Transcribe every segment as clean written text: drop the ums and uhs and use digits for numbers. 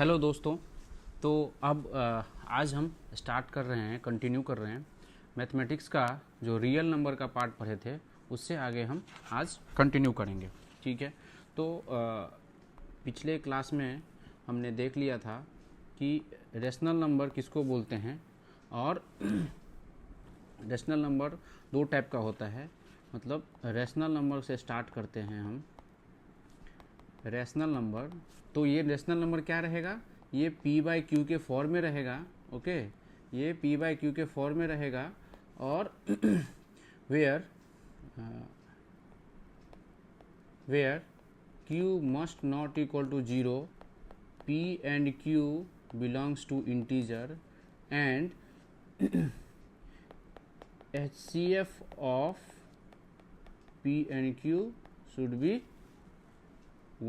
Hello दोस्तों। तो अब आज हम स्टार्ट कर रहे हैं, कंटिन्यू कर रहे हैं मैथमेटिक्स का जो रियल नंबर का पार्ट पढ़े थे उससे आगे हम आज कंटिन्यू करेंगे। ठीक है। तो पिछले क्लास में हमने देख लिया था कि रेशनल नंबर किसको बोलते हैं और रेशनल नंबर दो टाइप का होता है। मतलब रेशनल नंबर से स्टार्ट करते हैं हम। रेशनल नंबर, तो ये रेशनल नंबर क्या रहेगा, ये p/q के फॉर्म में रहेगा। ओके, ये p/q के फॉर्म में रहेगा और where q must not equal to 0, p and q belongs to integer and HCF of p and q should be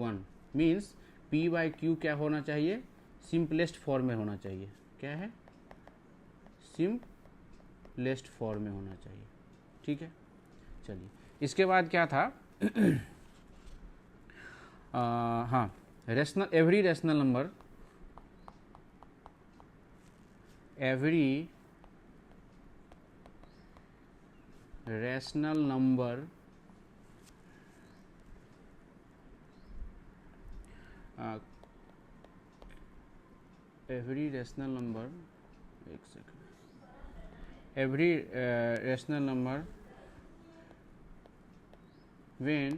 1। Means p/q क्या होना चाहिए, सिंपलेस्ट फॉर्म में होना चाहिए। क्या है, सिंपलेस्ट फॉर्म में होना चाहिए। ठीक है, चलिए इसके बाद क्या था हाँ, every rational number when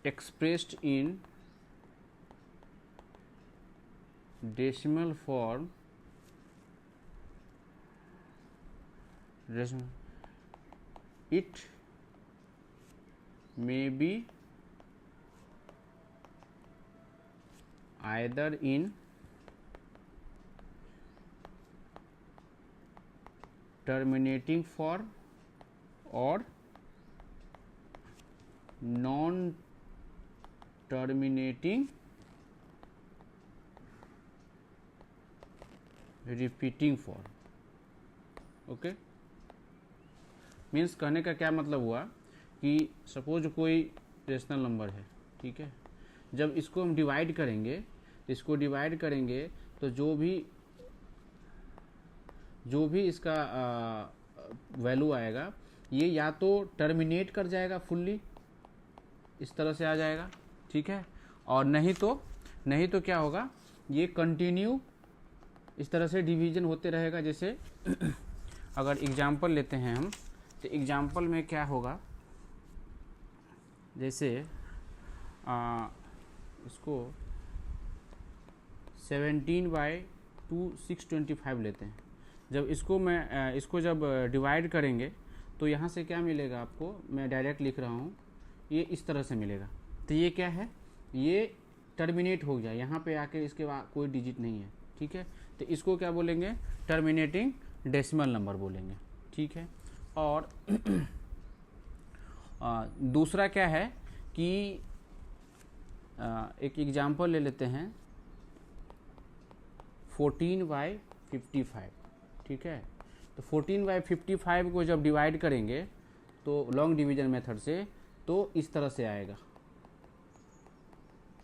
expressed in decimal form it may be either in terminating form or non terminating repeating form. Okay, means कहने का क्या मतलब हुआ कि सपोज कोई रेशनल नंबर है, ठीक है, जब इसको हम डिवाइड करेंगे तो जो भी इसका वैल्यू आएगा ये या तो टर्मिनेट कर जाएगा फुल्ली, इस तरह से आ जाएगा। ठीक है, और नहीं तो क्या होगा, ये कंटिन्यू इस तरह से डिवीजन होते रहेगा। जैसे अगर एग्जाम्पल लेते हैं हम, तो एग्जाम्पल में क्या होगा, जैसे इसको 17/2 625 लेते हैं। जब इसको जब डिवाइड करेंगे तो यहाँ से क्या मिलेगा आपको, मैं डायरेक्ट लिख रहा हूँ, ये इस तरह से मिलेगा। तो ये क्या है, ये टर्मिनेट हो गया, यहाँ पे आके इसके बाद कोई डिजिट नहीं है। ठीक है, तो इसको क्या बोलेंगे, टर्मिनेटिंग डेसिमल नंबर बोलेंगे। ठीक है, और दूसरा क्या है कि एक एग्जाम्पल ले लेते हैं 14/55। ठीक है, तो 14/55 को जब डिवाइड करेंगे तो लॉन्ग डिवीजन मेथड से, तो इस तरह से आएगा।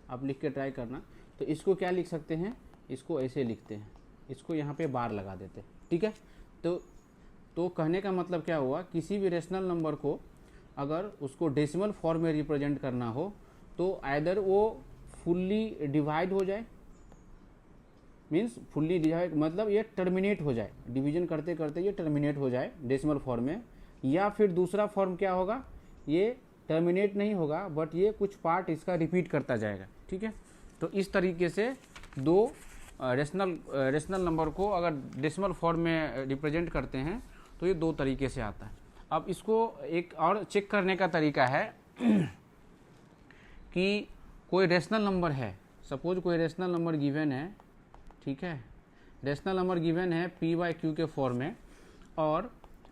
आप लिख के ट्राई करना। तो इसको क्या लिख सकते हैं, इसको ऐसे लिखते हैं, इसको यहाँ पे बार लगा देते हैं। ठीक है, तो कहने का मतलब क्या हुआ, किसी भी रेशनल नंबर को अगर उसको डेसिमल फॉर्म में रिप्रेजेंट करना हो तो आइदर वो फुल्ली डिवाइड हो जाए, मीन्स फुल्ली डिवाइड मतलब ये टर्मिनेट हो जाए, डिवीजन करते करते ये टर्मिनेट हो जाए डेसिमल फॉर्म में, या फिर दूसरा फॉर्म क्या होगा, ये टर्मिनेट नहीं होगा बट ये कुछ पार्ट इसका रिपीट करता जाएगा। ठीक है, तो इस तरीके से दो रेशनल नंबर को अगर डेसिमल फॉर्म में रिप्रेजेंट करते हैं तो ये दो तरीके से आता है। अब इसको एक और चेक करने का तरीका है कि कोई रेशनल नंबर है, सपोज कोई रेशनल नंबर गिवन है। ठीक है, रेशनल नंबर गिवन है p/q के फॉर्म में, और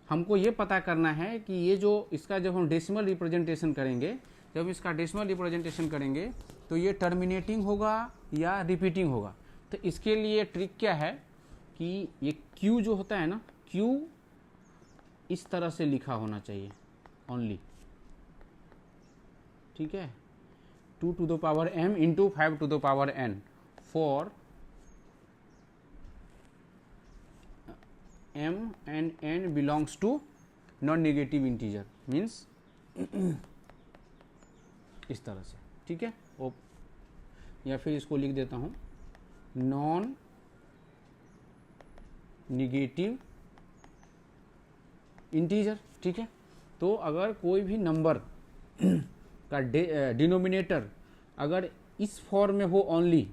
हमको ये पता करना है कि ये जो इसका जब हम डेसिमल रिप्रेजेंटेशन करेंगे, जब इसका डेसिमल रिप्रेजेंटेशन करेंगे तो ये टर्मिनेटिंग होगा या रिपीटिंग होगा। तो इसके लिए ट्रिक क्या है कि ये q जो होता है ना, q इस तरह से लिखा होना चाहिए ओनली। ठीक है, 2 to the power m into 5 to the power n for m and n belongs to non negative integer, means इस तरह से, ठीक है। या फिर इसको लिख देता हूँ नॉन नेगेटिव इंटीजर, ठीक है। तो अगर कोई भी नंबर का डिनोमिनेटर अगर इस फॉर्म में हो ओनली,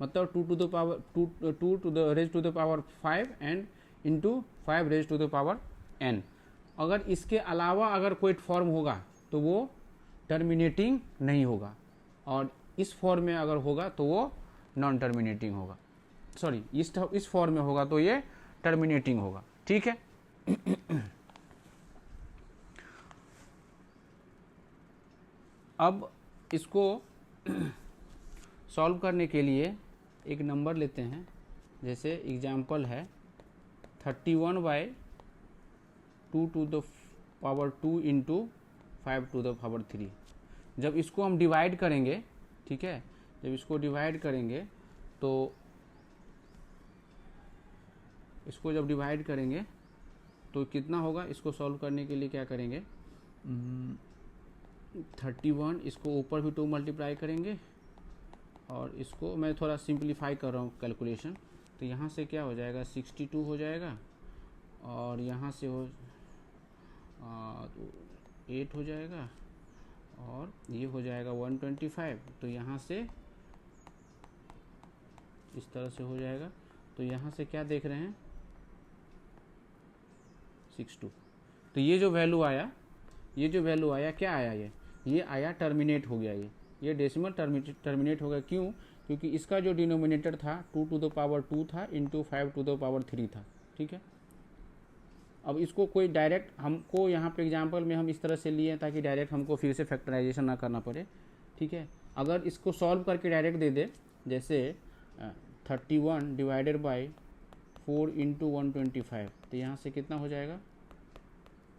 मतलब 2 to the power 2 to the raised to the power 5 and into 5 raised to the power n, अगर इसके अलावा अगर कोई फॉर्म होगा तो वो टर्मिनेटिंग नहीं होगा, और इस फॉर्म में अगर होगा तो वो नॉन टर्मिनेटिंग होगा, सॉरी इस फॉर्म में होगा तो ये टर्मिनेटिंग होगा, ठीक है। अब इसको सॉल्व करने के लिए एक नंबर लेते हैं, जैसे एग्जाम्पल है 31/2 to the power 2 into 5 to the power 3। जब इसको हम डिवाइड करेंगे, ठीक है, जब इसको डिवाइड करेंगे तो इसको जब डिवाइड करेंगे तो कितना होगा, इसको सॉल्व करने के लिए क्या करेंगे 31, इसको ऊपर भी 2 मल्टीप्लाई करेंगे, और इसको मैं थोड़ा सिंप्लीफाई कर रहा हूँ कैलकुलेशन, तो यहाँ से क्या हो जाएगा 62 हो जाएगा, और यहाँ से हो 8 हो जाएगा, और ये हो जाएगा 125, तो यहाँ से इस तरह से हो जाएगा। तो यहाँ से क्या देख रहे हैं 62, तो ये जो वैल्यू आया, क्या आया, ये आया टर्मिनेट हो गया, ये डेसिमल टर्मिनेट हो गया। क्यों? क्योंकि इसका जो डिनोमिनेटर था 2 to the power 2 था इंटू 5 to the power 3 था, ठीक है। अब इसको कोई डायरेक्ट, हमको यहाँ पे एग्जांपल में हम इस तरह से लिए ताकि डायरेक्ट हमको फिर से फैक्टराइजेशन ना करना पड़े, ठीक है। अगर इसको सॉल्व करके डायरेक्ट दे दे, जैसे 31 डिवाइडेड बाई 4 इंटू 125, तो यहाँ से कितना हो जाएगा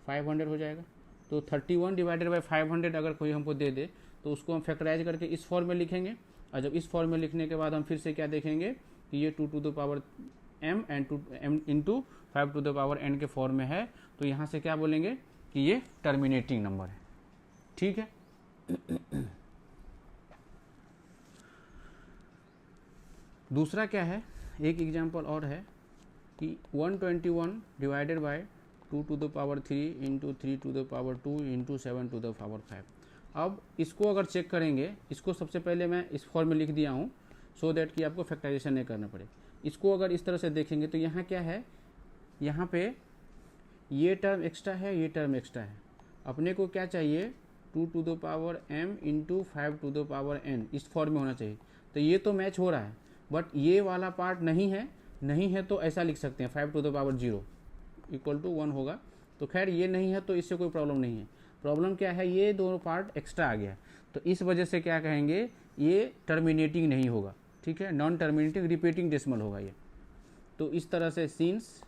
500 हो जाएगा। तो 31 डिवाइडेड बाई 500 अगर कोई हमको दे दे तो उसको हम फैक्टराइज करके इस फॉर्म में लिखेंगे, और जब इस फॉर्म में लिखने के बाद हम फिर से क्या देखेंगे कि ये 2 to the power m and 2m into 5 to the power n के फॉर्म में है, तो यहाँ से क्या बोलेंगे कि ये टर्मिनेटिंग नंबर है, ठीक है। दूसरा क्या है, एक एग्जांपल और है कि 121 divided by 2 to the power 3 into 3 to the power 2 into 7 to the power 5। अब इसको अगर चेक करेंगे, इसको सबसे पहले मैं इस फॉर्म में लिख दिया हूँ सो दैट कि आपको फैक्टराइजेशन नहीं करना पड़े। इसको अगर इस तरह से देखेंगे तो यहाँ क्या है, यहाँ पे ये टर्म एक्स्ट्रा है, ये टर्म एक्स्ट्रा है। अपने को क्या चाहिए 2 to the power m into 5 to the power n, इस फॉर्म में होना चाहिए। तो ये तो मैच हो रहा है, बट ये वाला पार्ट नहीं है तो ऐसा लिख सकते हैं 5 to the power 0 equal to 1 होगा। तो खैर ये नहीं है तो इससे कोई प्रॉब्लम नहीं है। प्रॉब्लम क्या है, ये दोनों पार्ट एक्स्ट्रा आ गया, तो इस वजह से क्या कहेंगे ये टर्मिनेटिंग नहीं होगा, ठीक है, नॉन टर्मिनेटिंग रिपीटिंग डेसिमल होगा ये। तो इस तरह से since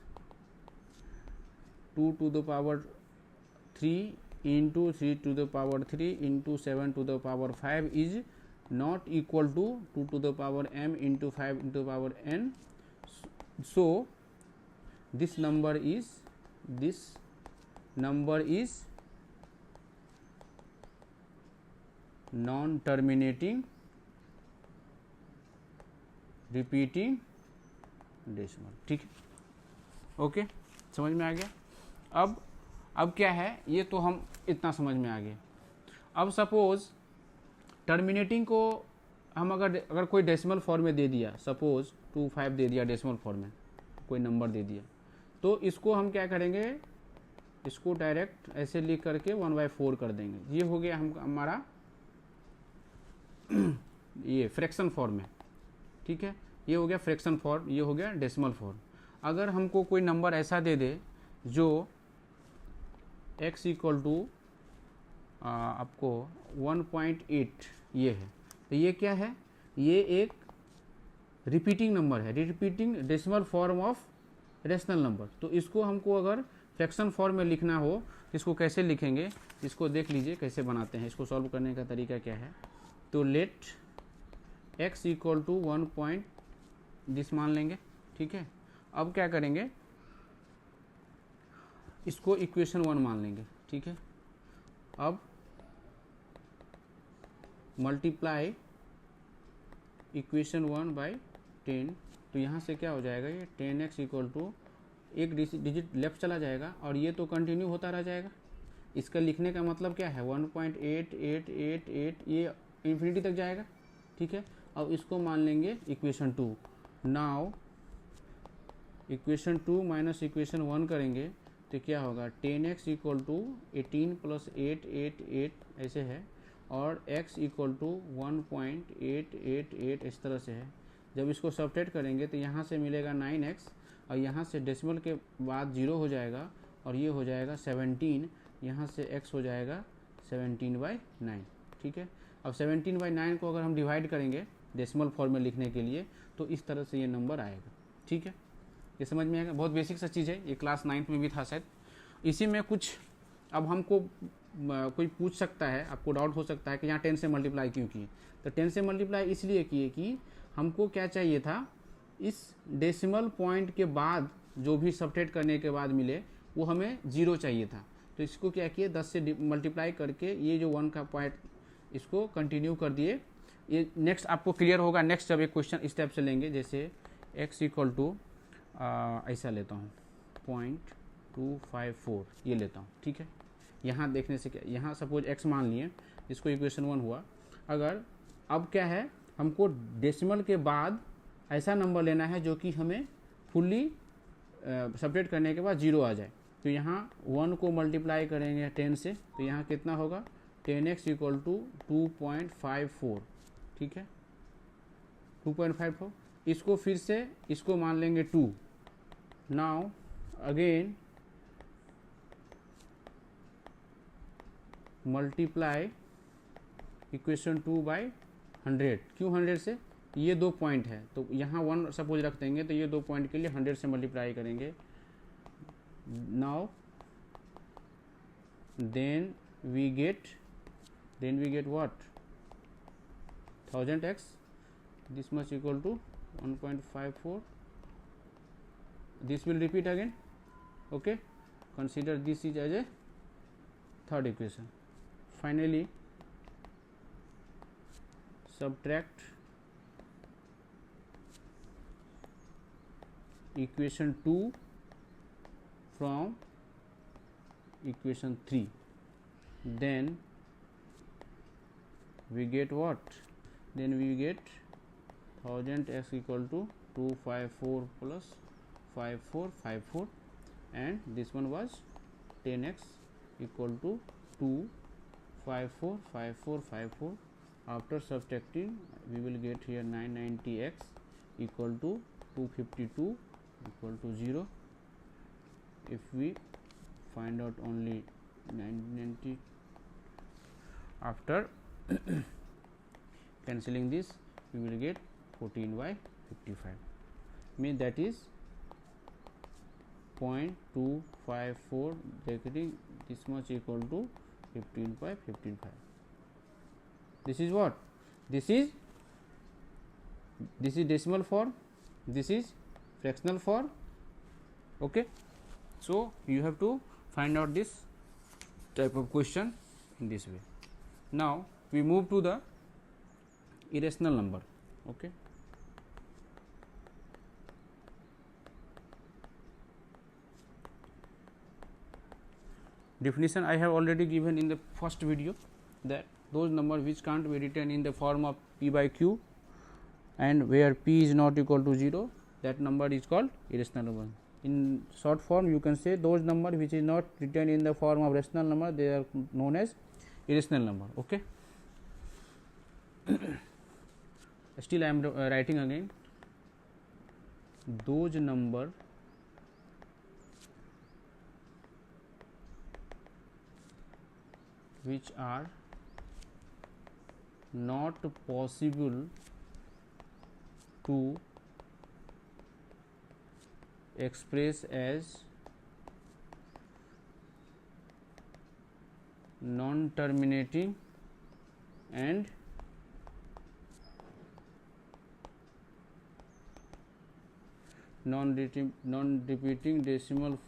2 to the power 3 into 3 to the power 3 into 7 to the power 5 is not equal to 2 to the power m into 5 into the power n, so this number is non terminating repeating decimal, ठीक है, okay, समझ में आ गया। अब क्या है, ये तो हम इतना समझ में आ गया। अब सपोज टर्मिनेटिंग को हम अगर कोई डेसिमल फॉर्म में दे दिया, सपोज 25 दे दिया डेसिमल फॉर्म में, कोई नंबर दे दिया, तो इसको हम क्या करेंगे, इसको डायरेक्ट ऐसे लिख करके 1/4 कर देंगे। ये हो गया हमारा ये फ्रैक्शन फॉर्म है, ठीक है, ये हो गया फ्रैक्शन फॉर्म, ये हो गया डेसिमल फॉर्म। अगर हमको कोई नंबर ऐसा दे दे जो x इक्वल टू आपको 1.8 ये है, तो ये क्या है, ये एक रिपीटिंग नंबर है, repeating decimal form of rational number. तो इसको हमको अगर फ्रैक्शन फॉर्म में लिखना हो इसको कैसे लिखेंगे, इसको देख लीजिए कैसे बनाते हैं। इसको सॉल्व करने का तरीका क्या है, तो let x equal to 1 point this मान लेंगे, ठीक है। अब क्या करेंगे, इसको इक्वेशन 1 मान लेंगे, ठीक है। अब मल्टीप्लाई इक्वेशन 1 बाई 10, तो यहाँ से क्या हो जाएगा, ये 10x इक्वल टू एक डिजिट लेफ्ट चला जाएगा और ये तो कंटिन्यू होता रह जाएगा। इसका लिखने का मतलब क्या है, 1.8888, ये इन्फिनिटी तक जाएगा, ठीक है। अब इसको मान लेंगे equation 2। Now equation 2 minus equation 1 करेंगे तो क्या होगा, 10x इक्वल टू 18 प्लस 888 ऐसे है, और x इक्वल टू 1.888 इस तरह से है। जब इसको सब्ट्रैक्ट करेंगे तो यहाँ से मिलेगा 9x, और यहाँ से डेसिमल के बाद 0 हो जाएगा, और ये हो जाएगा 17, यहाँ से x हो जाएगा 17/9, ठीक है। अब 17/9 को अगर हम डिवाइड करेंगे डेसिमल फॉर्म में लिखने के लिए, तो इस तरह से ये नंबर आएगा, ठीक है। ये समझ में आएगा, बहुत बेसिक सा चीज़ है, ये क्लास 9th में भी था शायद। इसी में कुछ अब हमको कोई पूछ सकता है, आपको डाउट हो सकता है कि यहाँ 10 से मल्टीप्लाई क्यों किए, तो 10 से मल्टीप्लाई इसलिए किए कि हमको क्या चाहिए था, इस डेसिमल पॉइंट के बाद जो भी सब्ट्रैक्ट करने के बाद मिले वो हमें 0 चाहिए था। तो इसको क्या किए, 10 से मल्टीप्लाई करके ये जो 1 का पॉइंट इसको कंटिन्यू कर दिए। ये नेक्स्ट आपको क्लियर होगा, नेक्स्ट जब एक क्वेश्चन इस टाइप से लेंगे, जैसे x इक्वल टू ऐसा लेता हूँ 0.254 ये लेता हूँ, ठीक है। यहाँ देखने से क्या, यहाँ सपोज x मान लिए, इसको इक्वेशन 1 हुआ। अगर अब क्या है, हमको डेसिमल के बाद ऐसा नंबर लेना है जो कि हमें फुल्ली सब्ट्रैक्ट करने के बाद 0 आ जाए। तो यहाँ 1 को मल्टीप्लाई करेंगे 10 से, तो यहाँ कितना होगा, 10x इक्वल टू 2.54, ठीक है, 2.54। इसको फिर से इसको मान लेंगे 2। Now again multiply equation 2 by 100। क्यों 100 से, ये 2 पॉइंट है तो यहाँ 1 सपोज रख देंगे, तो ये 2 पॉइंट के लिए 100 से मल्टीप्लाई करेंगे। Now then we get what, 1000x, this much equal to 1.54. This will repeat again, okay. Consider this is as a third equation. Finally subtract equation 2 from equation 3, then we get what, then we get 1000x equal to 254 plus 5454, and this one was 10x equal to 2545454. After subtracting we will get here 990x equal to 252 equal to 0. If we find out only 990, after cancelling this we will get 14/55, mean that is 0.254 bracket this much equal to 15/55. This is what, this is decimal form, this is fractional form, okay. So you have to find out this type of question in this way. Now we move to the irrational number, okay. Definition I have already given in the first video, that those numbers which can't be written in the form of p by q and where p is not equal to 0, that number is called irrational number. In short form you can say those number which is not written in the form of rational number, they are known as irrational number, okay. Still I am writing again, those number which are not possible to express as non-terminating and non-repeating decimal,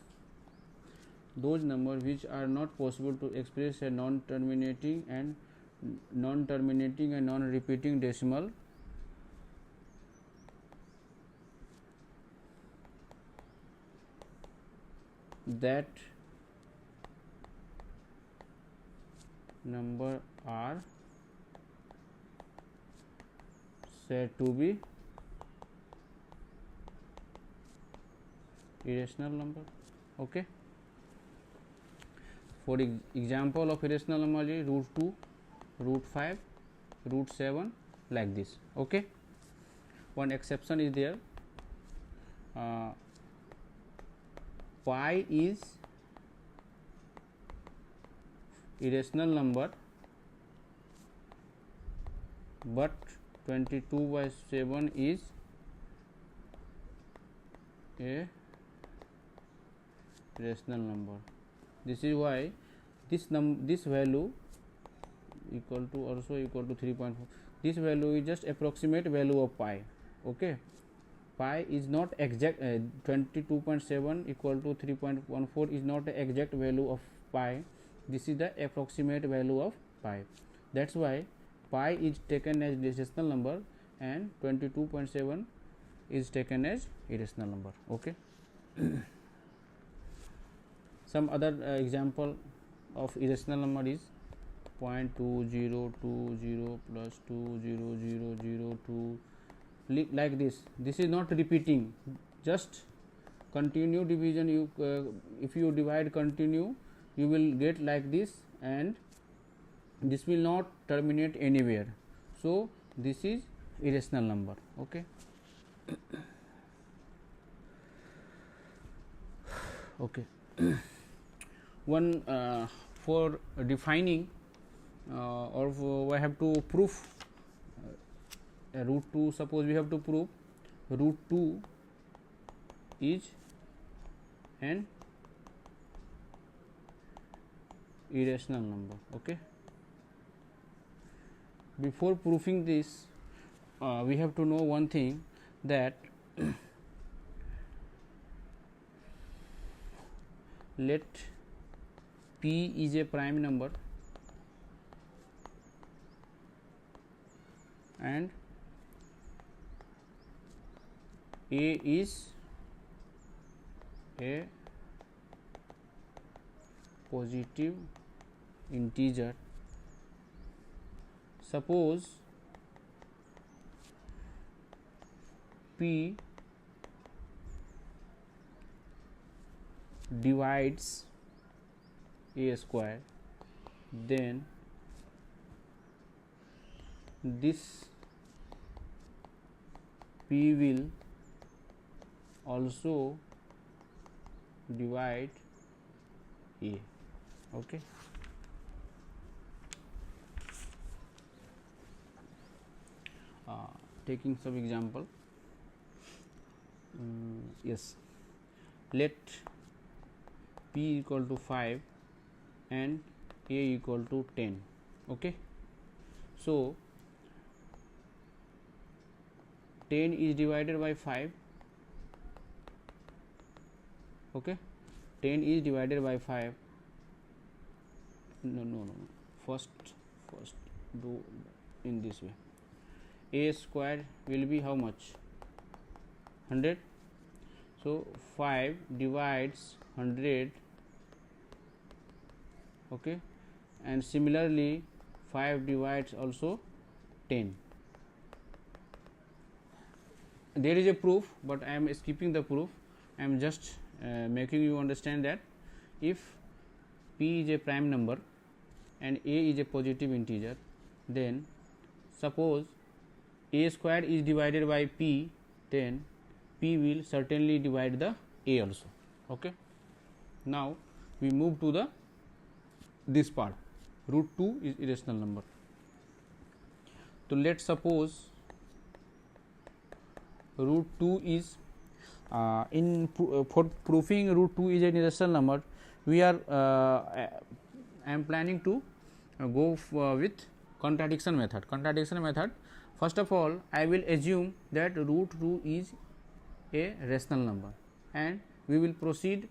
those numbers which are not possible to express a non-terminating and non-repeating decimal, that number are said to be irrational number. Okay, for example of irrational number is root 2, root 5, root 7, like this. Okay, one exception is there. Pi is irrational number, but 22/7 is a rational number. This is why this value equal to 3.4. This value is just approximate value of pi. Okay, pi is not exact. 22.7 equal to 3.14 is not the exact value of pi. This is the approximate value of pi. That's why pi is taken as rational number and 22.7 is taken as irrational number. Okay. Some other example of irrational number is 0.2020 plus 20002, like this. This is not repeating, just continue division. You if you divide continue, you will get like this, and this will not terminate anywhere. So this is irrational number. Okay. Okay. One for defining or we have to prove root 2. Suppose we have to prove root 2 is an irrational number. Okay. Before proving this, we have to know one thing, that let P is a prime number and A is a positive integer. Suppose P divides a square, then this P will also divide A. Okay. Taking some example, yes, let P equal to 5 and A equal to 10. Okay. So 10 is divided by 5. Okay, 10 is divided by 5. No. First do in this way. A square will be how much? 100. So 5 divides 100. Okay, and similarly 5 divides also 10. There is a proof, but I am skipping the proof. I am just making you understand that if P is a prime number and A is a positive integer, then suppose A square is divided by P, then P will certainly divide the A also. Okay. Now we move to the this part. Root 2 is irrational number. So let's suppose root 2 is for proving root 2 is an irrational number, we are I am planning to go with contradiction method. Contradiction method, first of all I will assume that root 2 is a rational number, and we will proceed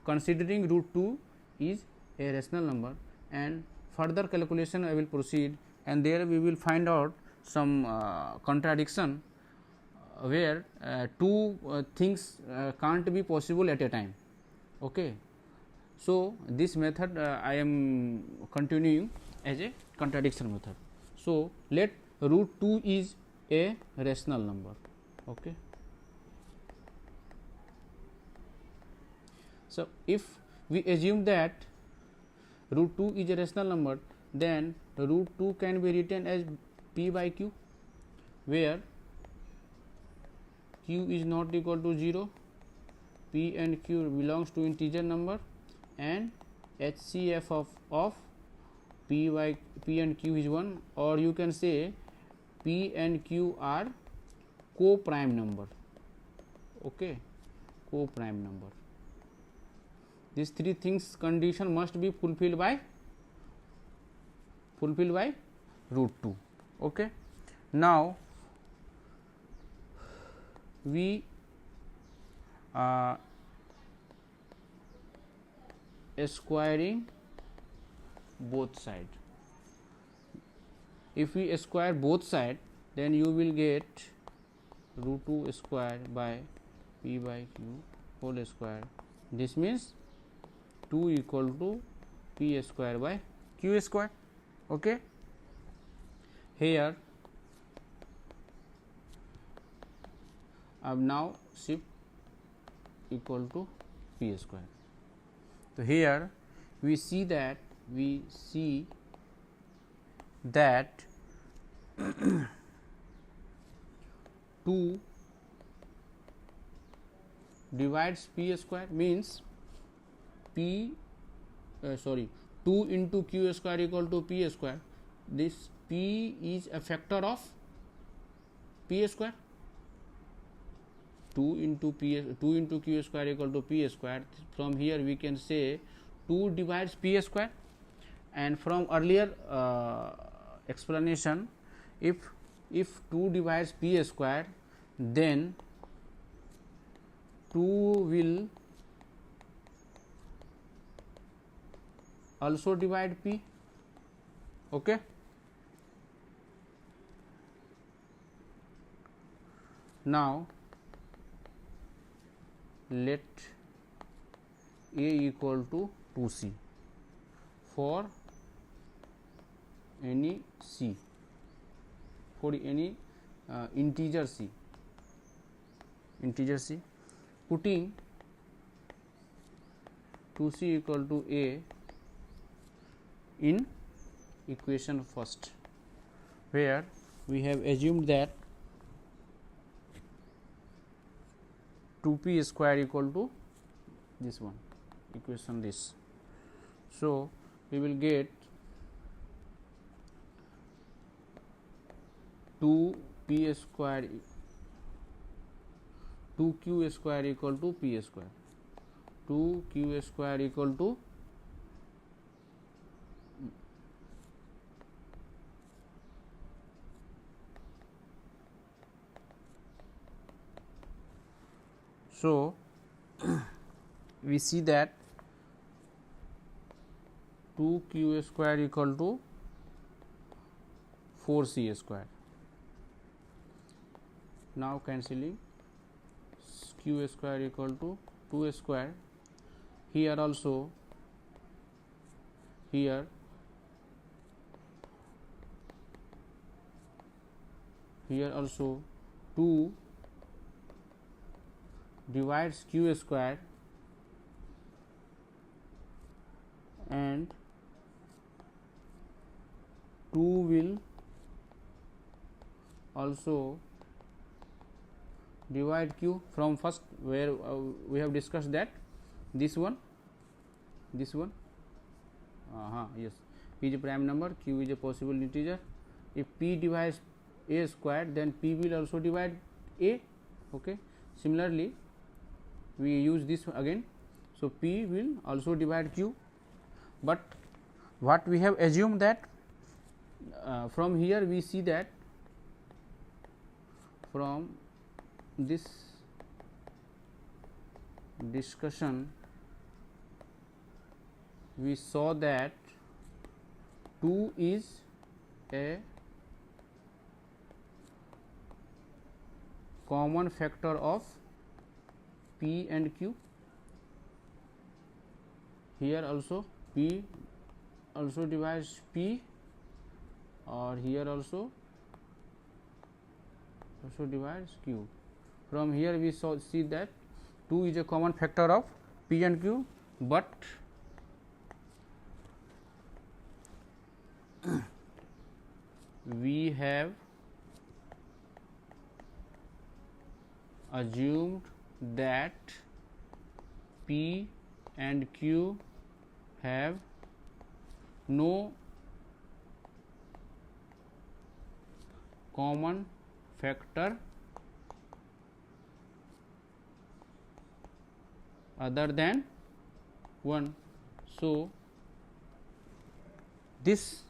considering root 2 is a rational number, and further calculation I will proceed, and there we will find out some contradiction where two things can't be possible at a time. Okay. So, this method I am continuing as a contradiction method. So, let root 2 is a rational number. Okay. So, if we assume that root 2 is a rational number, then root 2 can be written as p by q, where q is not equal to 0, p and q belongs to integer number, and HCF of p and q is 1, or you can say p and q are co-prime number. Okay, co-prime number. These three things condition must be fulfilled by root 2. Okay. Now we squaring both sides. If we square both sides, then you will get root 2 square by p by q whole square. This means 2 equal to p square by q square. Okay. Here now shift equal to p square. So, here we see that 2 divides p square, means 2 into q square equal to p square. This p is a factor of p square. 2 into q square equal to p square. From here we can say 2 divides p square, and from earlier explanation, if 2 divides p square, then 2 will also divide p. Okay. Now let a equal to 2c for any c, for any integer c, putting 2c equal to a in equation first, where we have assumed that 2p square equal to this one, equation this. So, we will get 2p square 2q square equal to p square, 2q square equal to so we see that 2q square equal to 4c square. Now cancelling, q square equal to 2 square. Here also, here also 2 divides q square, and 2 will also divide q from first, where we have discussed that this one yes, p is a prime number, q is a possible integer. If p divides a square, then p will also divide a. Okay. Similarly, we use this again. So, p will also divide q, but what we have assumed that from here we see that from this discussion we saw that 2 is a common factor of P and Q. Here also P also divides P, or here also divides Q. From here we see that 2 is a common factor of P and Q, but we have assumed that P and Q have no common factor other than 1. So, this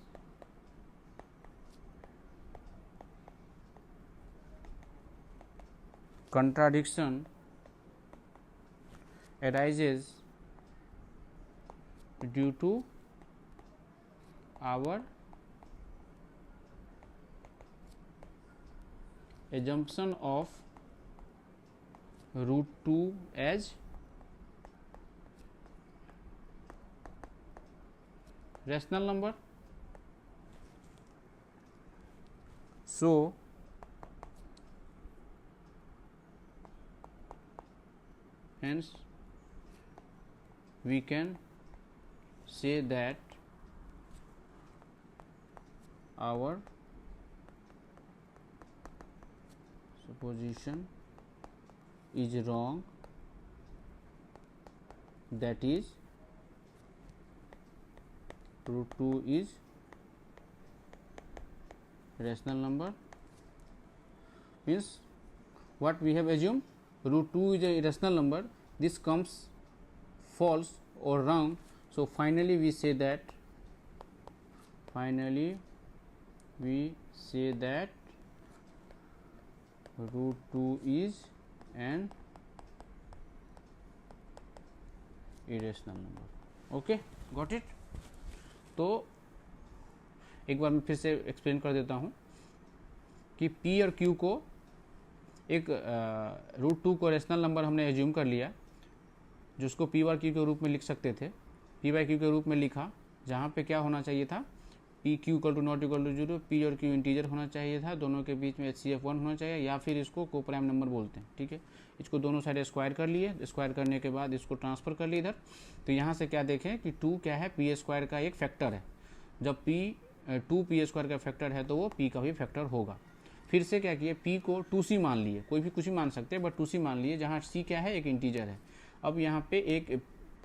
contradiction arises due to our assumption of root 2 as rational number. So, hence we can say that our supposition is wrong, that is root 2 is rational number. Means what we have assumed, root 2 is a rational number, this comes false or wrong. So, finally we say that root 2 is an irrational number. Okay, got it. तो एक बार मैं फिर से explain कर देता हूँ कि P और Q को एक रूट 2 को रेशनल नंबर हमने एज्यूम कर लिया, जिसको P बार Q के रूप में लिख सकते थे, P बाई Q के रूप में लिखा, जहाँ पे क्या होना चाहिए था, P Q equal to not equal to 0, P और Q इंटीजर होना चाहिए था, दोनों के बीच में HCF 1 होना चाहिए, या फिर इसको कोप्राइम नंबर बोलते हैं. ठीक है, इसको दोनों साइड स्क्वायर कर लिए, स्क्वायर करने के बाद इसको ट्रांसफर कर लिए इधर. तो यहाँ से क्या देखें कि 2 क्या है, P स्क्वायर का एक फैक्टर है. जब 2 P स्क्वायर का फैक्टर है तो वो P का भी फैक्टर होगा. फिर से क्या किए, P को 2C मान लिए, कोई भी कुछ ही मान सकते हैं बट 2C मान लिए, जहाँ C क्या है, एक इंटीजर है. अब यहाँ पे एक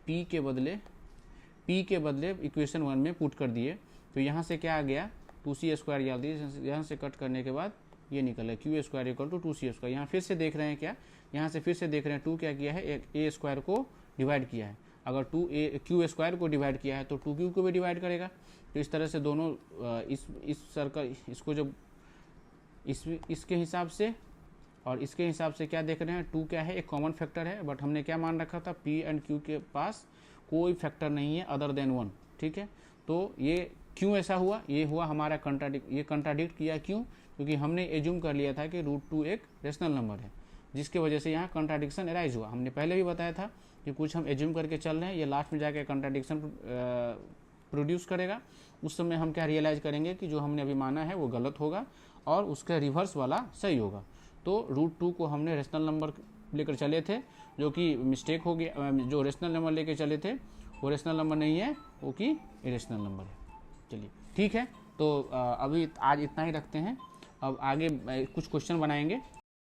P के बदले इक्वेशन 1 में पुट कर दिए, तो यहाँ से क्या आ गया, 2C स्क्वायर याद दीजिए, यहाँ से कट करने के बाद ये निकला Q square equal to 2C square. यहाँ फिर से देख रहे हैं क्या, यहाँ से फिर से देख रहे हैं 2 क्या किया है, एक A स्क्वायर को डिवाइड किया है. अगर Q स्क्वायर को डिवाइड किया है तो 2Q को भी डिवाइड करेगा. तो इस तरह से दोनों इस सर्कल, इसको जब इसके हिसाब से और इसके हिसाब से क्या देख रहे हैं, 2 क्या है, एक कॉमन फैक्टर है, बट हमने क्या मान रखा था, P एंड Q के पास कोई फैक्टर नहीं है अदर देन 1. ठीक है, तो ये क्यों ऐसा हुआ, ये हुआ हमारा कंट्राडिक्ट किया. क्यों, क्योंकि हमने एज्यूम कर लिया था कि रूट 2 एक रेशनल नंबर है, जिसके वजह से यहाँ कंट्राडिक्शन अराइज हुआ. हमने पहले भी बताया था कि कुछ हम एज्यूम करके चल रहे हैं, ये लास्ट में जाके कंट्राडिक्शन प्रोड्यूस करेगा. उस समय हम क्या रियलाइज करेंगे कि जो हमने अभी माना है वो गलत होगा और उसका रिवर्स वाला सही होगा. तो रूट 2 को हमने रेशनल नंबर लेकर चले थे, जो कि मिस्टेक हो गया. जो रेशनल नंबर लेकर चले थे वो रेशनल नंबर नहीं है, वो कि इरेशनल नंबर है. चलिए ठीक है, तो अभी आज इतना ही रखते हैं. अब आगे कुछ क्वेश्चन बनाएंगे